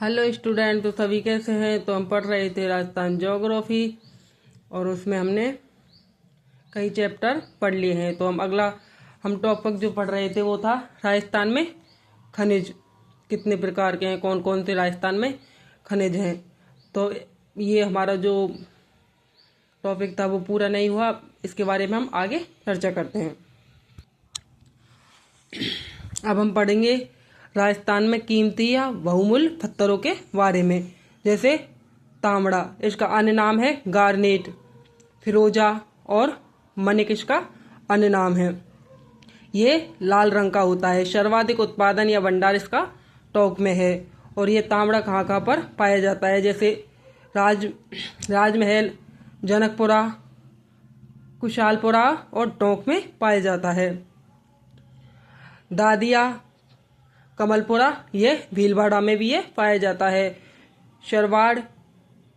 Hello student, तो सभी कैसे हैं। तो हम पढ़ रहे थे राजस्थान ज्योग्राफी और उसमें हमने कई चैप्टर पढ़ लिए हैं। तो हम टॉपिक जो पढ़ रहे थे वो था राजस्थान में खनिज कितने प्रकार के हैं, कौन कौन से राजस्थान में खनिज हैं। तो ये हमारा जो टॉपिक था वो पूरा नहीं हुआ, इसके बारे में हम आगे चर्चा करते हैं। अब हम पढ़ेंगे राजस्थान में कीमती या बहुमूल्य पत्थरों के बारे में। जैसे तांबड़ा, इसका अन्य नाम है गार्नेट। फिरोजा और मनिक इसका अन्य नाम है। ये लाल रंग का होता है। सर्वाधिक उत्पादन या भंडार इसका टोंक में है। और ये तांबड़ा कहाँ कहाँ पर पाया जाता है, जैसे राजमहल, जनकपुरा, कुशालपुरा और टोंक में पाया जाता है। दादिया, कमलपुरा, ये भीलवाड़ा में भी ये पाया जाता है। शरवाड़,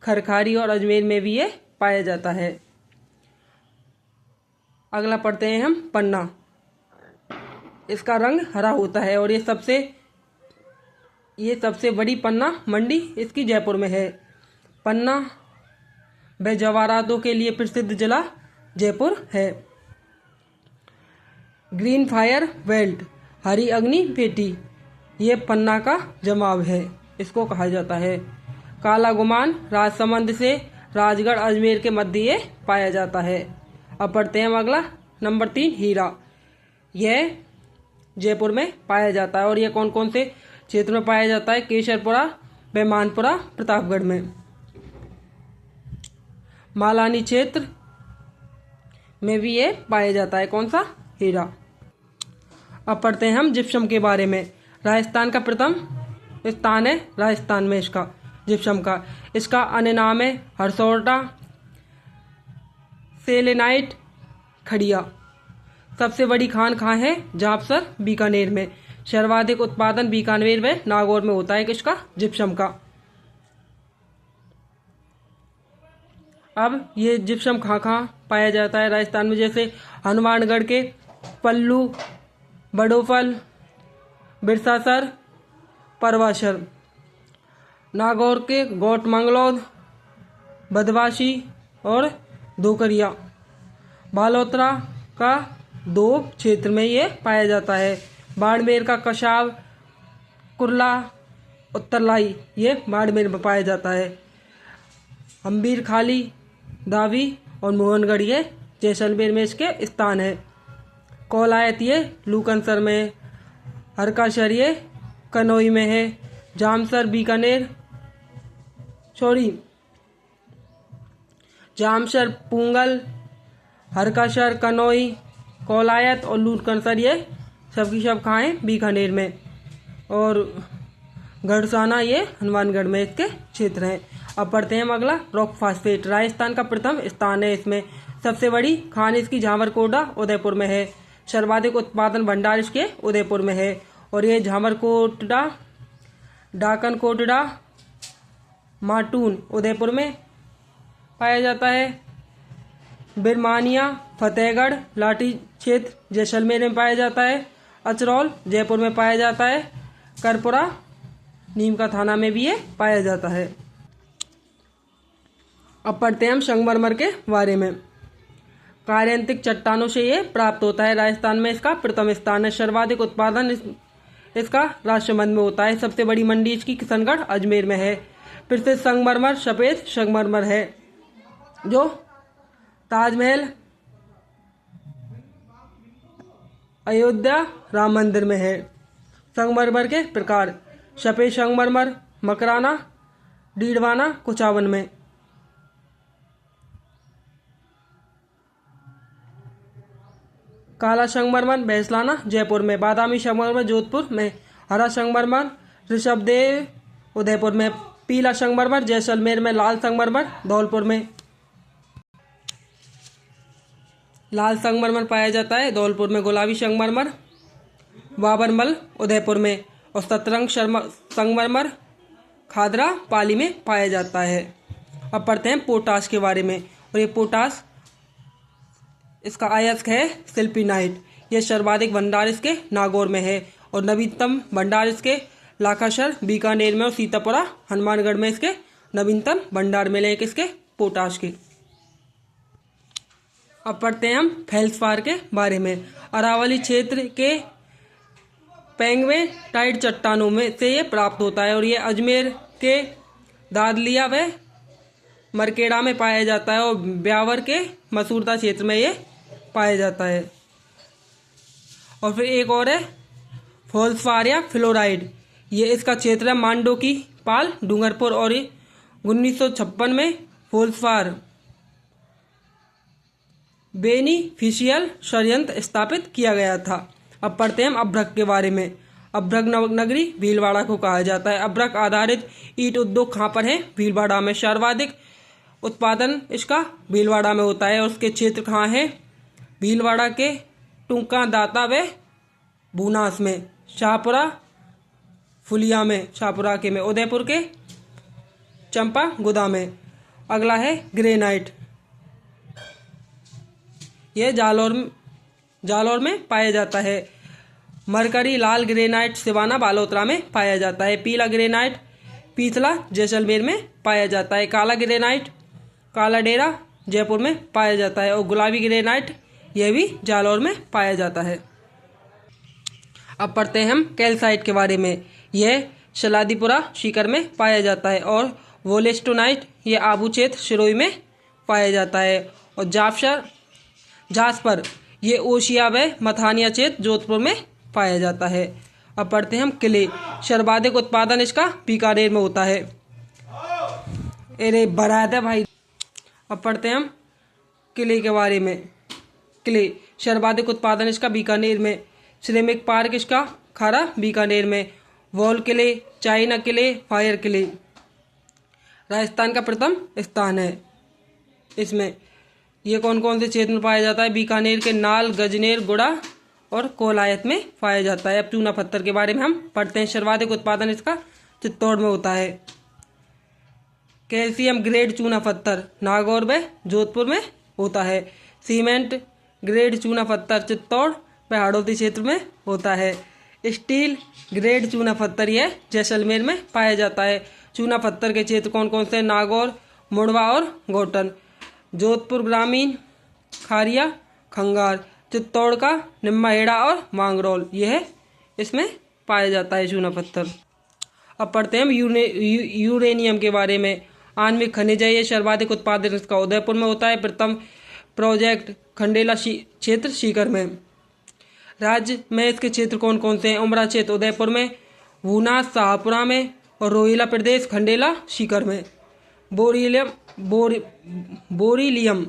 खरखारी और अजमेर में भी ये पाया जाता है। अगला पढ़ते हैं हम पन्ना। इसका रंग हरा होता है और ये सबसे बड़ी पन्ना मंडी इसकी जयपुर में है। पन्ना व जवाहरातों के लिए प्रसिद्ध जिला जयपुर है। ग्रीन फायर बेल्ट, हरी अग्नि पेटी, ये पन्ना का जमाव है, इसको कहा जाता है। काला गुमान, राजसमंद से राजगढ़ अजमेर के मध्य ये पाया जाता है। अब पढ़ते हैं अगला नंबर 3 हीरा। यह जयपुर में पाया जाता है और यह कौन कौन से क्षेत्र में पाया जाता है, केसरपुरा व मानपुरा प्रतापगढ़ में। मालानी क्षेत्र में भी ये पाया जाता है, कौन सा, हीरा। अब पढ़ते हैं हम जिप्सम के बारे में। राजस्थान का प्रथम स्थान है राजस्थान में इसका जिप्सम का। इसका अन्य नाम है हरसौटा, सेलेनाइट, खड़िया। सबसे बड़ी खान कहाँ है, जापसर, बीकानेर में। सर्वाधिक उत्पादन बीकानेर व नागौर में होता है किसका, जिप्सम का। अब ये जिप्सम कहाँ कहाँ पाया जाता है राजस्थान में, जैसे हनुमानगढ़ के पल्लू, बड़ोफल, बिरसासर, परवासर। नागौर के गोट मंगलौद, बदवाशी और दोकरिया। बालोतरा का दो क्षेत्र में ये पाया जाता है। बाड़मेर का कशाव, कुर्ला, उत्तरलाई, ये बाड़मेर में पाया जाता है। हम्बीर खाली, दावी और मोहनगढ़ ये जैसलमेर में इसके स्थान है। कौलायत ये लूकनसर में। हरकाशर ये कनौई में है। जामसर बीकानेर, जामसर पूंगल, हरकाशर, कनौई, कौलायत और लूकनसर ये सबकी सब कहाँ हैं, बीकानेर में। और गढ़साना ये हनुमानगढ़ में इसके क्षेत्र हैं। अब पढ़ते हैं हम अगला रॉक फास्फेट। राजस्थान का प्रथम स्थान है इसमें। सबसे बड़ी खान इसकी झामरकोटा उदयपुर में है। सर्वाधिक उत्पादन भंडार इसके उदयपुर में है। और ये झामरकोटड़ा, डाकन कोटड़ा, माटून उदयपुर में पाया जाता है। बिरमानिया, फतेहगढ़, लाठी क्षेत्र जैसलमेर में पाया जाता है। अचरौल जयपुर में पाया जाता है। करपुरा नीम का थाना में भी ये पाया जाता है। अब पढ़ते हैं हम संगमरमर के बारे में। कार्यांतिक चट्टानों से ये प्राप्त होता है। राजस्थान में इसका प्रथम स्थान है। सर्वाधिक उत्पादन इसका राजसमंद में होता है। सबसे बड़ी मंडी इसकी किशनगढ़ अजमेर में है। प्रसिद्ध संगमरमर सफेद संगमरमर है जो ताजमहल, अयोध्या, राम मंदिर में है। संगमरमर के प्रकार सफेद संगमरमर मकराना, डीडवाना, कुचावन में। काला संगमरमर भैंसलाना जयपुर में। बादामी संगमरमर जोधपुर में। हरा संगमरमर ऋषभदेव उदयपुर में। पीला संगमरमर जैसलमेर में। लाल संगमरमर धौलपुर में। लाल संगमरमर पाया जाता है धौलपुर में। गुलाबी संगमरमर बाबरमल उदयपुर में। और सतरंग संगमरमर खादरा पाली में पाया जाता है। अब पढ़ते हैं पोटास के बारे में। और ये पोटास इसका अयस्क है सिल्पीनाइट। यह सर्वाधिक भंडार इसके नागौर में है। और नवीनतम भंडार इसके लाखाशर बीकानेर में और सीतापुरा हनुमानगढ़ में इसके नवीनतम भंडार मिले हैं किसके, पोटाश के। अब पढ़ते हैं हम फेल्सपार के बारे में। अरावली क्षेत्र के पेंगमेटाइट चट्टानों में से ये प्राप्त होता है और ये अजमेर के दादलिया व मरकेड़ा में पाया जाता है और ब्यावर के मसूरता क्षेत्र में ये पाया जाता है। और फिर एक और है फेल्सपार या फ्लोराइड, ये इसका क्षेत्र है मांडो की पाल डूंगरपुर और ये 1956 में फेल्सपार बेनिफिशियल षड्यंत्र स्थापित किया गया था। अब पढ़ते हैं हम अभ्रक के बारे में। अभ्रक नगरी भीलवाड़ा को कहा जाता है। अभ्रक आधारित ईंट उद्योग कहाँ पर है, भीलवाड़ा में। सर्वाधिक उत्पादन इसका भीलवाड़ा में होता है और उसके क्षेत्र कहाँ है, भीलवाड़ा के टुंका दाता व भूनास में, शाहपुरा फुलिया में, शाहपुरा के में, उदयपुर के चंपा गुदा में। अगला है ग्रेनाइट, यह जालौर में पाया जाता है। मरकरी लाल ग्रेनाइट सिवाना बालोतरा में पाया जाता है। पीला ग्रेनाइट पीथला जैसलमेर में पाया जाता है। काला ग्रेनाइट काला डेरा जयपुर में पाया जाता है और गुलाबी ग्रेनाइट यह भी जालौर में पाया जाता है। अब पढ़ते हैं हम कैल्साइट के बारे में। यह शलादीपुरा सीकर में पाया जाता है और वोलेस्टोनाइट यह आबू क्षेत्र सिरोही में पाया जाता है और जास्पर ये ओशिया व मथानिया क्षेत्र जोधपुर में पाया जाता है। अब पढ़ते हैं हम किले। सर्वाधिक उत्पादन इसका बीकानेर में होता है। अरे बरात है भाई। अब पढ़ते हैं हम किले के बारे में। किले सर्वाधिक उत्पादन इसका बीकानेर में। श्रमिक पार्क इसका खारा बीकानेर में। वॉल किले, चाइना किले, फायर किले राजस्थान का प्रथम स्थान है इसमें। ये कौन कौन से क्षेत्र में पाया जाता है, बीकानेर के नाल, गजनेर, गुड़ा और कोलायत में पाया जाता है। अब चूना पत्थर के बारे में हम पढ़ते हैं। सर्वाधिक उत्पादन इसका चित्तौड़ में होता है। कैल्शियम ग्रेड चूना पत्थर नागौर व जोधपुर में होता है। सीमेंट ग्रेड चूना पत्थर चित्तौड़ व हाड़ौती क्षेत्र में होता है। स्टील ग्रेड चूना पत्थर यह जैसलमेर में पाया जाता है। चूना पत्थर के क्षेत्र कौन कौन से, नागौर, मुड़वा और गोटन। जोधपुर ग्रामीण, खारिया, खंगार, चित्तौड़ का निम्माहेड़ा और मांगरोल यह इसमें पाया जाता है चूना पत्थर। अब पढ़ते हैं हम यूरेनियम के बारे में। आणविक खनिज है, ये सर्वाधिक उत्पादन इसका उदयपुर में होता है। प्रथम प्रोजेक्ट खंडेला क्षेत्र सीकर में। राज्य में इसके क्षेत्र कौन कौन से हैं, उमरा क्षेत्र उदयपुर में, भूनास शाहपुरा में और रोहिला प्रदेश खंडेला सीकर में। बोरीलियम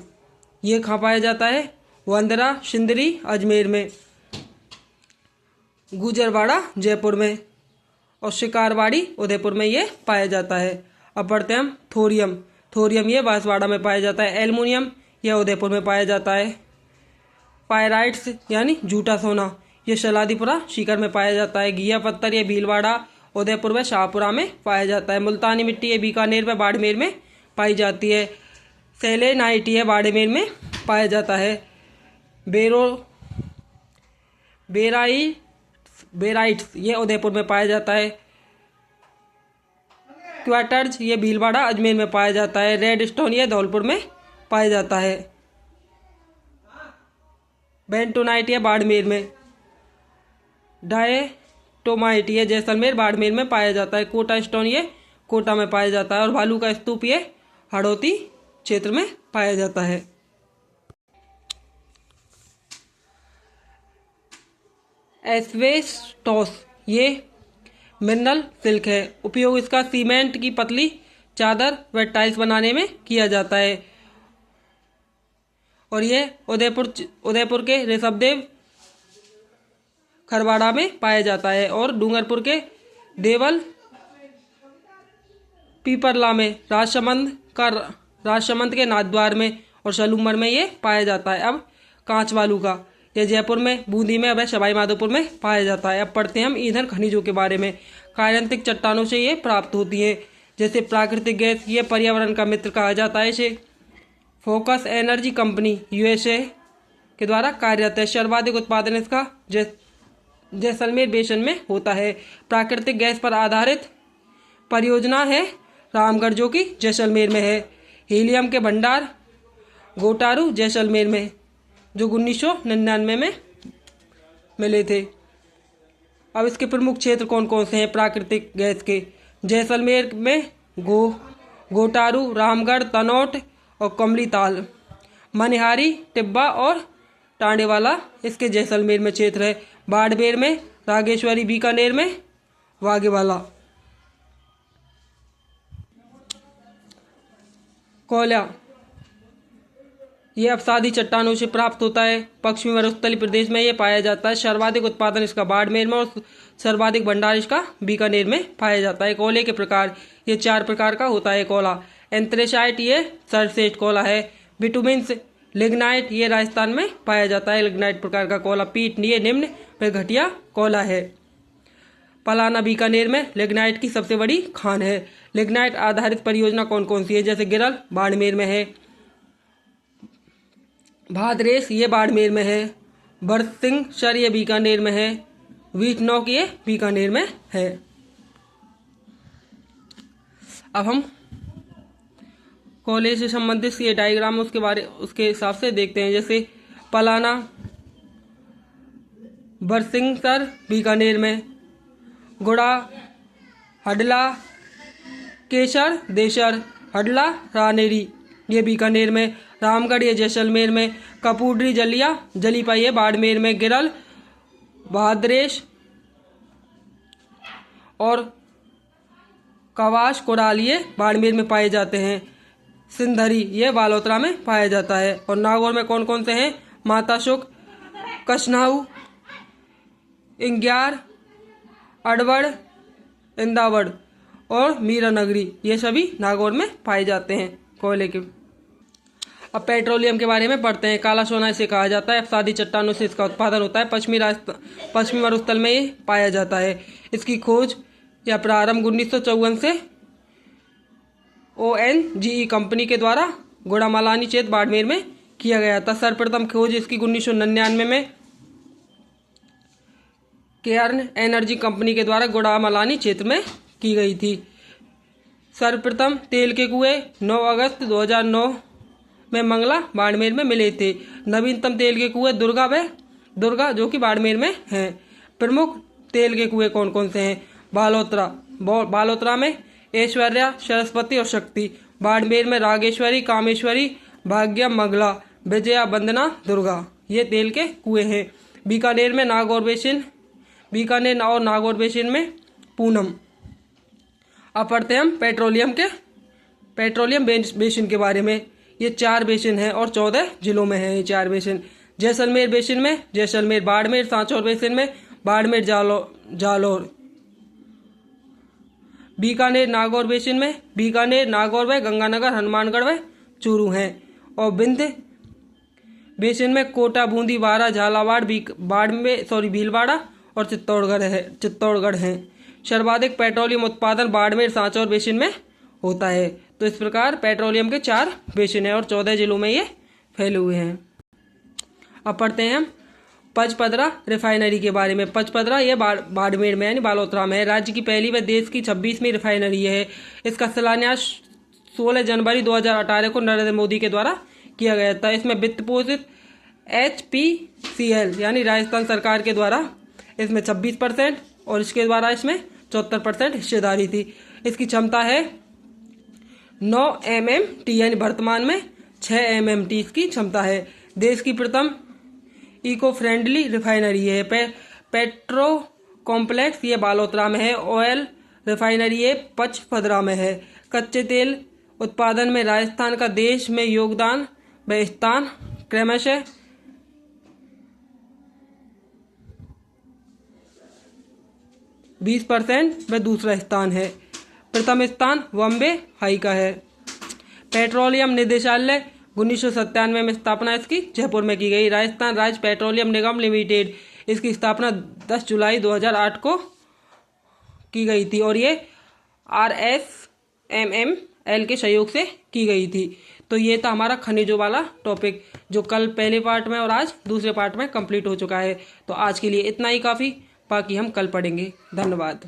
ये कहाँ पाया जाता है, वंदरा सिंदरी अजमेर में, गुजरवाड़ा जयपुर में और शिकारवाड़ी उदयपुर में ये पाया जाता है। अब पढ़ते हैं हम थोरियम ये बांसवाड़ा में पाया जाता है। एल्युमिनियम यह उदयपुर में पाया जाता है। पायराइट्स यानी झूठा सोना ये शलादीपुरा सीकर में पाया जाता है। घिया पत्थर ये भीलवाड़ा उदयपुर व शाहपुरा में पाया जाता है। मुल्तानी मिट्टी ये बीकानेर व बाड़मेर में पाई जाती है। सेलेनाइट ये बाड़मेर में पाया जाता है। बेराइट्स ये उदयपुर में पाया जाता है। क्वार्टर्स ये भीलवाड़ा अजमेर में पाया जाता है। रेड स्टोन ये धौलपुर में पाया जाता है। बेंटोनाइट ये बाड़मेर में। डायटोमाइट ये जैसलमेर बाड़मेर में पाया जाता है। कोटा स्टोन ये कोटा में पाया जाता है और भालू का स्तूप ये हाड़ौती क्षेत्र में पाया जाता है। एस्बेस्टोस ये मिनरल सिल्क है। उपयोग इसका सीमेंट की पतली चादर व टाइल्स बनाने में किया जाता है और ये उदयपुर के ऋषभदेव खरवाड़ा में पाया जाता है और डूंगरपुर के देवल पीपरला में, राजसमंद के नाथद्वार में और सलूमर में ये पाया जाता है। अब कांच वालू का ये जयपुर में, बूंदी में व सवाई माधोपुर में पाया जाता है। अब पढ़ते हैं हम ईंधन खनिजों के बारे में। कायांतिक चट्टानों से ये प्राप्त होती है, जैसे प्राकृतिक गैस ये पर्यावरण का मित्र कहा जाता है। इसे फोकस एनर्जी कंपनी USA के द्वारा कार्यरत है। सर्वाधिक उत्पादन इसका जैसलमेर बेसिन में होता है। प्राकृतिक गैस पर आधारित परियोजना है रामगढ़ जो कि जैसलमेर में है। हीलियम के भंडार गोटारू जैसलमेर में जो 1999 में मिले थे। अब इसके प्रमुख क्षेत्र कौन कौन से हैं प्राकृतिक गैस के? जैसलमेर में गोटारू, रामगढ़, तनोट और कमलीताल, मनिहारी, टिब्बा और टांडेवाला इसके जैसलमेर में क्षेत्र है। बाड़मेर में रागेश्वरी, बीकानेर में वाघेवाला। कोयला ये अवसादी चट्टानों से प्राप्त होता है। पश्चिमी मरुस्थलीय प्रदेश में ये पाया जाता है। सर्वाधिक उत्पादन इसका बाड़मेर में और सर्वाधिक भंडार इसका बीकानेर में पाया जाता है। कोयले के प्रकार ये 4 प्रकार का होता है कोयला। एंथ्रेसाइट ये सर्वश्रेष्ठ कोयला है। बिटुमिन्स लिग्नाइट ये राजस्थान में पाया जाता है लिग्नाइट प्रकार का कोयला। पीट ये निम्न व घटिया कोयला है। पलाना बीकानेर में लिग्नाइट की सबसे बड़ी खान है। लिग्नाइट आधारित परियोजना कौन कौन सी है? जैसे गिरल बाड़मेर में है, भादरेस ये बाड़मेर में है, बरसिंहसर ये बीकानेर में है, वीटनॉक ये बीकानेर में है। अब हम कोयले से संबंधित ये डायग्राम उसके हिसाब से देखते हैं। जैसे पलाना बरसिंहसर बीकानेर में, गुड़ा हडला केसर देशर हडला रानेरी ये बीकानेर में, रामगढ़ ये जैसलमेर में, कपूडरी जलिया जलीपाई ये बाड़मेर में, गिरल भादरेश और कवाश कोराल ये बाड़मेर में पाए जाते हैं। सिंधरी ये बालोतरा में पाया जाता है। और नागौर में कौन कौन से हैं? माताशुक, कसनाऊ, इंग्यार, अड़वड़, इंदावड़ और मीरानगरी ये सभी नागौर में पाए जाते हैं कोयले के। अब पेट्रोलियम के बारे में पढ़ते हैं। काला सोना इसे कहा जाता है। अवसादी चट्टानों से इसका उत्पादन होता है। पश्चिमी मरुस्थल में ये पाया जाता है। इसकी खोज या प्रारंभ 1954 से ONGE कंपनी के द्वारा गुड़ामालानी क्षेत्र बाड़मेर में किया गया था। सर्वप्रथम खोज इसकी 1999 में केयर्न एनर्जी कंपनी के द्वारा गुड़ामालानी क्षेत्र में की गई थी। सर्वप्रथम तेल के कुएं 9 अगस्त 2009 में मंगला बाड़मेर में मिले थे। नवीनतम तेल के कुएं दुर्गा जो कि बाड़मेर में हैं। प्रमुख तेल के कुएं कौन कौन से हैं? बालोतरा में ऐश्वर्या, सरस्वती और शक्ति, बाड़मेर में रागेश्वरी, कामेश्वरी, भाग्य, मंगला, विजया, वंदना, दुर्गा ये तेल के कुएं हैं। बीकानेर में बीकानेर और नागौर बेसिन में पूनम। अब पढ़ते हैं हम पेट्रोलियम बेसिन के बारे में। ये 4 बेसिन हैं और 14 जिलों में हैं ये 4 बेसिन। जैसलमेर बेसिन में जैसलमेर, बाड़मेर, सांचौर बेसिन में बाड़मेर, जालौर, बीकानेर नागौर बेसिन में बीकानेर, नागौर व गंगानगर, हनुमानगढ़ व चूरू हैं। और विंध्य बेसिन में कोटा, बूंदी, बारा, झालावाड़, भीलवाड़ा और चित्तौड़गढ़ हैं। सर्वाधिक पेट्रोलियम उत्पादन बाड़मेर, सांचौर बेसिन में होता है। तो इस प्रकार पेट्रोलियम के 4 बेसिन हैं और 14 जिलों में ये फैले हुए हैं। अब पढ़ते हैं हम पचपदरा रिफाइनरी के बारे में। पचपदरा ये बाड़मेर में यानी बालोतरा में है। राज्य की पहली व देश की 26वीं रिफाइनरी है। इसका शिलान्यास 16 जनवरी 2018 को नरेंद्र मोदी के द्वारा किया गया था। इसमें वित्त पोषित HPCL यानी राजस्थान सरकार के द्वारा इसमें 26% और इसके द्वारा इसमें 74% हिस्सेदारी थी। इसकी क्षमता है 9 MMT यानी वर्तमान में 6 MMT इसकी क्षमता है। देश की प्रथम इको फ्रेंडली रिफाइनरी है। पेट्रो कॉम्प्लेक्स ये बालोतरा में है। ऑयल रिफाइनरी ये पचपदरा में है। कच्चे तेल उत्पादन में राजस्थान का देश में योगदान व स्थान क्रमशः 20% व दूसरा स्थान है। प्रथम स्थान बॉम्बे हाई का है। पेट्रोलियम निदेशालय 1997 में स्थापना इसकी जयपुर में की गई। राजस्थान राज्य पेट्रोलियम निगम लिमिटेड इसकी स्थापना 10 जुलाई 2008 को की गई थी और ये RSMML के सहयोग से की गई थी। तो ये था हमारा खनिजों वाला टॉपिक जो कल पहले पार्ट में और आज दूसरे पार्ट में कंप्लीट हो चुका है। तो आज के लिए इतना ही काफ़ी। बाकी हम कल पढ़ेंगे। धन्यवाद।